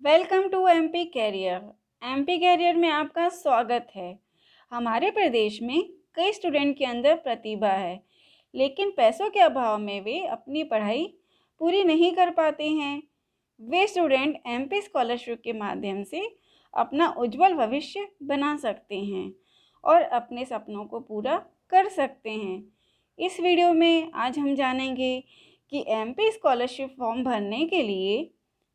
Welcome to MP career. MP career में आपका स्वागत है। हमारे प्रदेश में कई स्टूडेंट के अंदर प्रतिभा है, लेकिन पैसों के अभाव में वे अपनी पढ़ाई पूरी नहीं कर पाते हैं। वे स्टूडेंट एमपी स्कॉलरशिप के माध्यम से अपना उज्जवल भविष्य बना सकते हैं और अपने सपनों को पूरा कर सकते हैं। इस वीडियो में आज हम जानेंगे कि एमपी स्कॉलरशिप फॉर्म भरने के लिए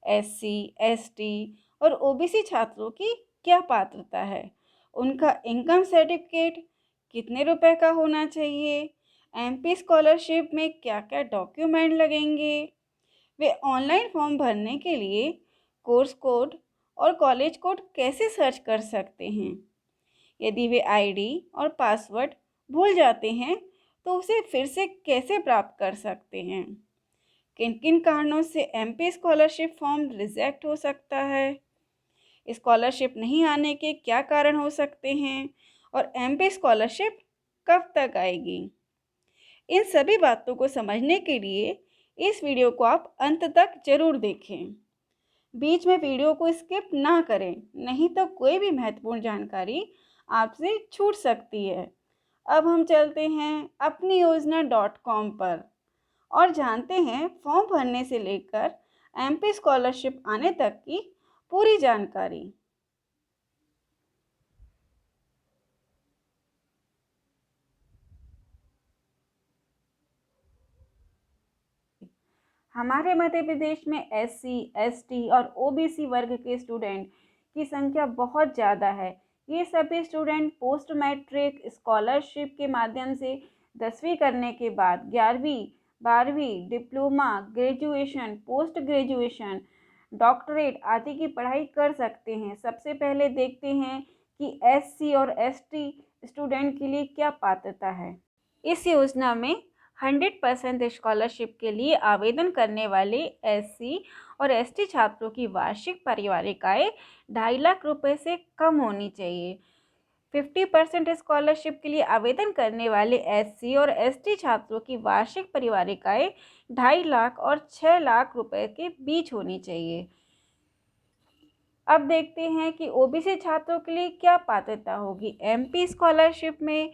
एससी, एसटी और ओबीसी छात्रों की क्या पात्रता है, उनका इनकम सर्टिफिकेट कितने रुपए का होना चाहिए, एमपी स्कॉलरशिप में क्या क्या डॉक्यूमेंट लगेंगे, वे ऑनलाइन फॉर्म भरने के लिए कोर्स कोड और कॉलेज कोड कैसे सर्च कर सकते हैं, यदि वे आईडी और पासवर्ड भूल जाते हैं तो उसे फिर से कैसे प्राप्त कर सकते हैं, किन किन कारणों से एमपी स्कॉलरशिप फॉर्म रिजेक्ट हो सकता है, स्कॉलरशिप नहीं आने के क्या कारण हो सकते हैं और एमपी स्कॉलरशिप कब तक आएगी। इन सभी बातों को समझने के लिए इस वीडियो को आप अंत तक जरूर देखें। बीच में वीडियो को स्किप ना करें, नहीं तो कोई भी महत्वपूर्ण जानकारी आपसे छूट सकती है। अब हम चलते हैं अपनी योजना.com पर और जानते हैं फॉर्म भरने से लेकर एमपी स्कॉलरशिप आने तक की पूरी जानकारी। हमारे मध्य प्रदेश में एससी, एसटी और ओबीसी वर्ग के स्टूडेंट की संख्या बहुत ज़्यादा है। ये सभी स्टूडेंट पोस्ट मैट्रिक स्कॉलरशिप के माध्यम से 10वीं करने के बाद 11वीं, 12वीं, diploma, graduation, post graduation, doctorate आदि की पढ़ाई कर सकते हैं। सबसे पहले देखते हैं कि एससी और एसटी स्टूडेंट के लिए क्या पात्रता है। इस योजना में 100% स्कॉलरशिप के लिए आवेदन करने वाले एससी और एसटी छात्रों की वार्षिक पारिवारिक आय 2.5 लाख रुपए से कम होनी चाहिए। 50% स्कॉलरशिप के लिए आवेदन करने वाले एससी और एसटी छात्रों की वार्षिक पारिवारिक आय 2.5 लाख और 6 लाख रुपए के बीच होनी चाहिए। अब देखते हैं कि ओबीसी छात्रों के लिए क्या पात्रता होगी। एमपी स्कॉलरशिप में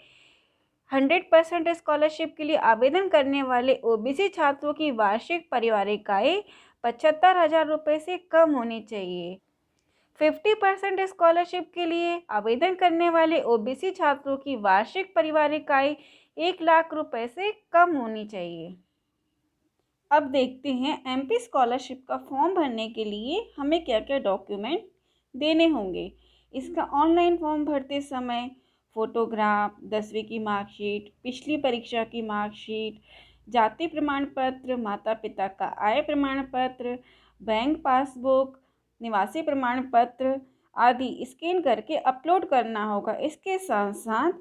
100% स्कॉलरशिप के लिए आवेदन करने वाले ओबीसी छात्रों की वार्षिक पारिवारिक आय 75,000 रुपये से कम होनी चाहिए। 50% स्कॉलरशिप के लिए आवेदन करने वाले ओबीसी छात्रों की वार्षिक पारिवारिक आय 1 लाख रुपये से कम होनी चाहिए। अब देखते हैं एमपी स्कॉलरशिप का फॉर्म भरने के लिए हमें क्या क्या डॉक्यूमेंट देने होंगे। इसका ऑनलाइन फॉर्म भरते समय फोटोग्राफ, 10वीं की मार्कशीट, पिछली परीक्षा की मार्कशीट, जाति प्रमाण पत्र, माता पिता का आय प्रमाण पत्र, बैंक पासबुक, निवासी प्रमाण पत्र आदि स्कैन करके अपलोड करना होगा। इसके साथ साथ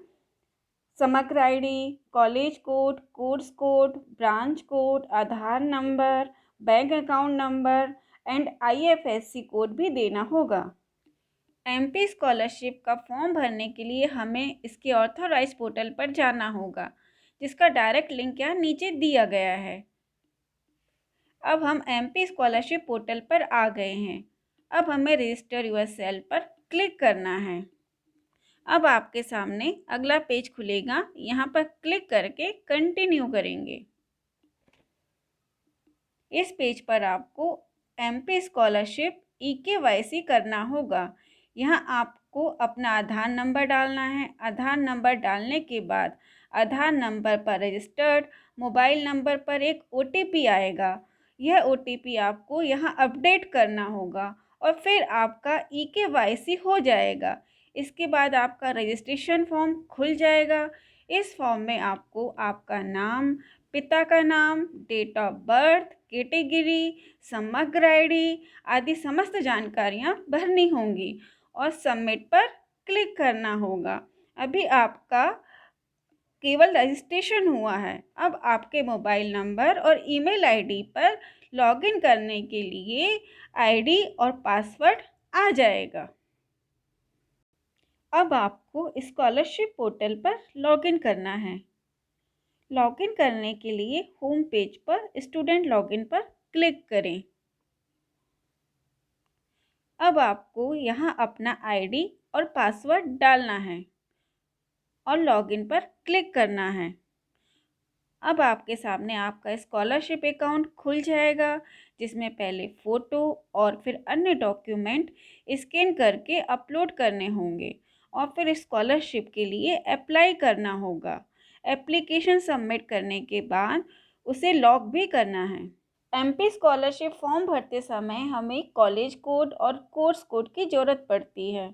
समग्र ID, college code, course code, branch code, Aadhaar number, bank account number and IFSC code भी देना होगा। एमपी स्कॉलरशिप का फॉर्म भरने के लिए हमें इसके ऑथराइज पोर्टल पर जाना होगा, जिसका डायरेक्ट लिंक यहाँ नीचे दिया गया है। अब हम एमपी स्कॉलरशिप पोर्टल पर आ गए हैं। अब हमें रजिस्टर योरसेल्फ पर क्लिक करना है। अब आपके सामने अगला पेज खुलेगा, यहाँ पर क्लिक करके कंटिन्यू करेंगे। इस पेज पर आपको एमपी स्कॉलरशिप ई-केवाईसी करना होगा। यहाँ आपको अपना आधार नंबर डालना है। आधार नंबर डालने के बाद आधार नंबर पर रजिस्टर्ड मोबाइल नंबर पर एक ओटीपी आएगा। यह ओटीपी आपको यहाँ अपडेट करना होगा और फिर आपका ई-केवाईसी हो जाएगा। इसके बाद आपका रजिस्ट्रेशन फॉर्म खुल जाएगा। इस फॉर्म में आपको आपका नाम, पिता का नाम, डेट ऑफ बर्थ, कैटेगरी, समग्र आईडी आदि समस्त जानकारियां भरनी होंगी और सबमिट पर क्लिक करना होगा। अभी आपका केवल रजिस्ट्रेशन हुआ है। अब आपके मोबाइल नंबर और ईमेल आईडी पर लॉगिन करने के लिए आईडी और पासवर्ड आ जाएगा। अब आपको स्कॉलरशिप पोर्टल पर लॉगिन करना है। लॉगिन करने के लिए होम पेज पर स्टूडेंट लॉगिन पर क्लिक करें। अब आपको यहाँ अपना आईडी और पासवर्ड डालना है और लॉगिन पर क्लिक करना है। अब आपके सामने आपका स्कॉलरशिप अकाउंट खुल जाएगा, जिसमें पहले फ़ोटो और फिर अन्य डॉक्यूमेंट स्कैन करके अपलोड करने होंगे और फिर स्कॉलरशिप के लिए अप्लाई करना होगा। एप्लीकेशन सबमिट करने के बाद उसे लॉग भी करना है। एमपी स्कॉलरशिप फॉर्म भरते समय हमें कॉलेज कोड और कोर्स कोड की ज़रूरत पड़ती है।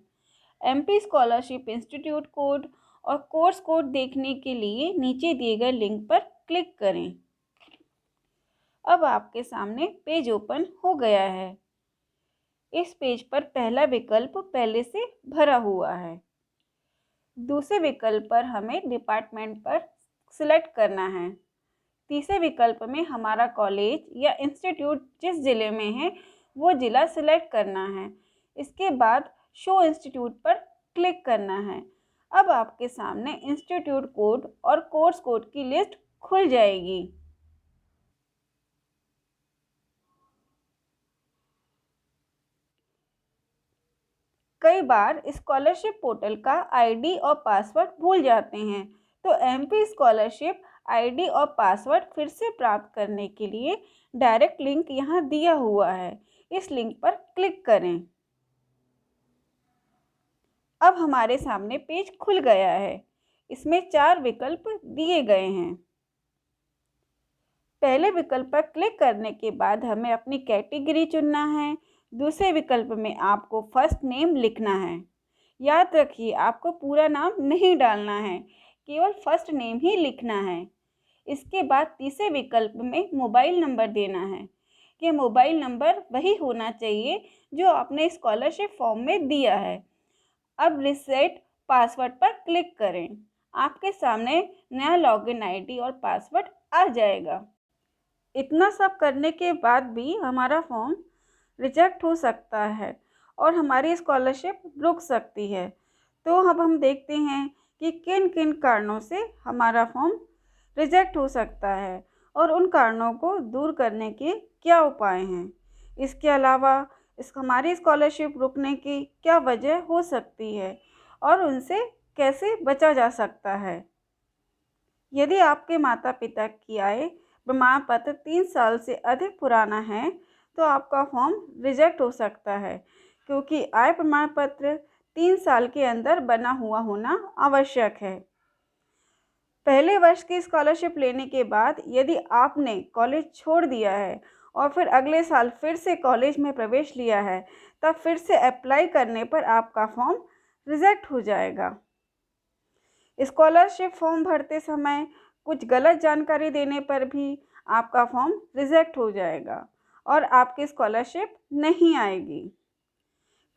एमपी स्कॉलरशिप इंस्टीट्यूट कोड और कोर्स कोड देखने के लिए नीचे दिए गए लिंक पर क्लिक करें। अब आपके सामने पेज ओपन हो गया है। इस पेज पर पहला विकल्प पहले से भरा हुआ है। दूसरे विकल्प पर हमें डिपार्टमेंट पर सिलेक्ट करना है। तीसरे विकल्प में हमारा कॉलेज या इंस्टीट्यूट जिस ज़िले में है वो ज़िला सिलेक्ट करना है। इसके बाद शो इंस्टीट्यूट पर क्लिक करना है। अब आपके सामने इंस्टीट्यूट कोड और कोर्स कोड की लिस्ट खुल जाएगी। कई बार स्कॉलरशिप पोर्टल का आईडी और पासवर्ड भूल जाते हैं, तो एमपी स्कॉलरशिप आईडी और पासवर्ड फिर से प्राप्त करने के लिए डायरेक्ट लिंक यहाँ दिया हुआ है। इस लिंक पर क्लिक करें। अब हमारे सामने पेज खुल गया है। इसमें 4 विकल्प दिए गए हैं। पहले विकल्प पर क्लिक करने के बाद हमें अपनी कैटेगरी चुनना है। दूसरे विकल्प में आपको फर्स्ट नेम लिखना है। याद रखिए, आपको पूरा नाम नहीं डालना है, केवल फर्स्ट नेम ही लिखना है। इसके बाद तीसरे विकल्प में मोबाइल नंबर देना है। ये मोबाइल नंबर वही होना चाहिए जो आपने स्कॉलरशिप फॉर्म में दिया है। अब रिसेट पासवर्ड पर क्लिक करें। आपके सामने नया लॉगिन आईडी और पासवर्ड आ जाएगा। इतना सब करने के बाद भी हमारा फॉर्म रिजेक्ट हो सकता है और हमारी स्कॉलरशिप रुक सकती है। तो अब हम देखते हैं कि किन किन कारणों से हमारा फॉर्म रिजेक्ट हो सकता है और उन कारणों को दूर करने के क्या उपाय हैं। इसके अलावा हमारी स्कॉलरशिप रुकने की क्या वजह हो सकती है और उनसे कैसे बचा जा सकता है। यदि आपके माता पिता की आय प्रमाण पत्र 3 साल से अधिक पुराना है तो आपका फॉर्म रिजेक्ट हो सकता है, क्योंकि आय प्रमाण पत्र 3 साल के अंदर बना हुआ होना आवश्यक है। पहले वर्ष की स्कॉलरशिप लेने के बाद यदि आपने कॉलेज छोड़ दिया है और फिर अगले साल फिर से कॉलेज में प्रवेश लिया है, तब फिर से अप्लाई करने पर आपका फॉर्म रिजेक्ट हो जाएगा। स्कॉलरशिप फॉर्म भरते समय कुछ गलत जानकारी देने पर भी आपका फॉर्म रिजेक्ट हो जाएगा और आपकी स्कॉलरशिप नहीं आएगी।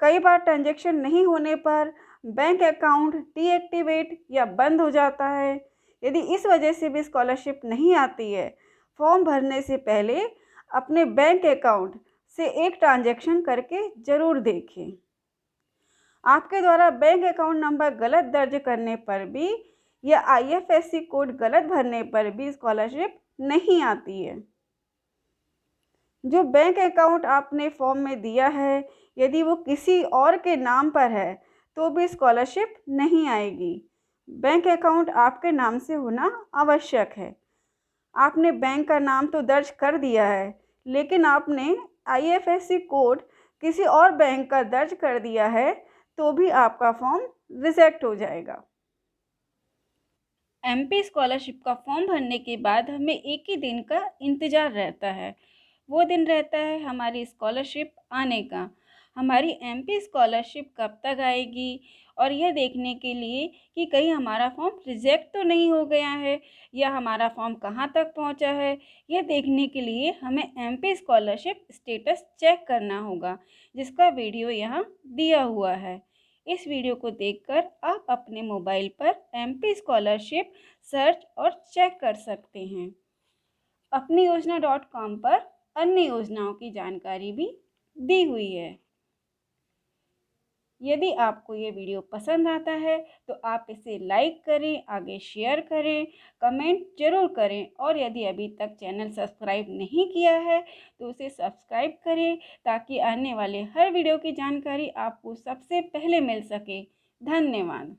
कई बार ट्रांजैक्शन नहीं होने पर बैंक अकाउंट डीएक्टिवेट या बंद हो जाता है। यदि इस वजह से भी स्कॉलरशिप नहीं आती है, फॉर्म भरने से पहले अपने बैंक अकाउंट से एक ट्रांजैक्शन करके ज़रूर देखें। आपके द्वारा बैंक अकाउंट नंबर गलत दर्ज करने पर भी या आईएफएससी कोड गलत भरने पर भी स्कॉलरशिप नहीं आती है। जो बैंक अकाउंट आपने फॉर्म में दिया है, यदि वो किसी और के नाम पर है तो भी स्कॉलरशिप नहीं आएगी। बैंक अकाउंट आपके नाम से होना आवश्यक है। आपने बैंक का नाम तो दर्ज कर दिया है, लेकिन आपने आईएफएससी कोड किसी और बैंक का दर्ज कर दिया है तो भी आपका फॉर्म रिजेक्ट हो जाएगा। एमपी स्कॉलरशिप का फॉर्म भरने के बाद हमें एक ही दिन का इंतज़ार रहता है। वो दिन रहता है हमारी स्कॉलरशिप आने का। हमारी एमपी स्कॉलरशिप कब तक आएगी और यह देखने के लिए कि कहीं हमारा फॉर्म रिजेक्ट तो नहीं हो गया है या हमारा फॉर्म कहाँ तक पहुंचा है, यह देखने के लिए हमें एमपी स्कॉलरशिप स्टेटस चेक करना होगा, जिसका वीडियो यहाँ दिया हुआ है। इस वीडियो को देखकर आप अपने मोबाइल पर एमपी स्कॉलरशिप सर्च और चेक कर सकते हैं। अपनी योजना.com पर अन्य योजनाओं की जानकारी भी दी हुई है। यदि आपको ये वीडियो पसंद आता है तो आप इसे लाइक करें, आगे शेयर करें, कमेंट ज़रूर करें और यदि अभी तक चैनल सब्सक्राइब नहीं किया है तो उसे सब्सक्राइब करें ताकि आने वाले हर वीडियो की जानकारी आपको सबसे पहले मिल सके। धन्यवाद।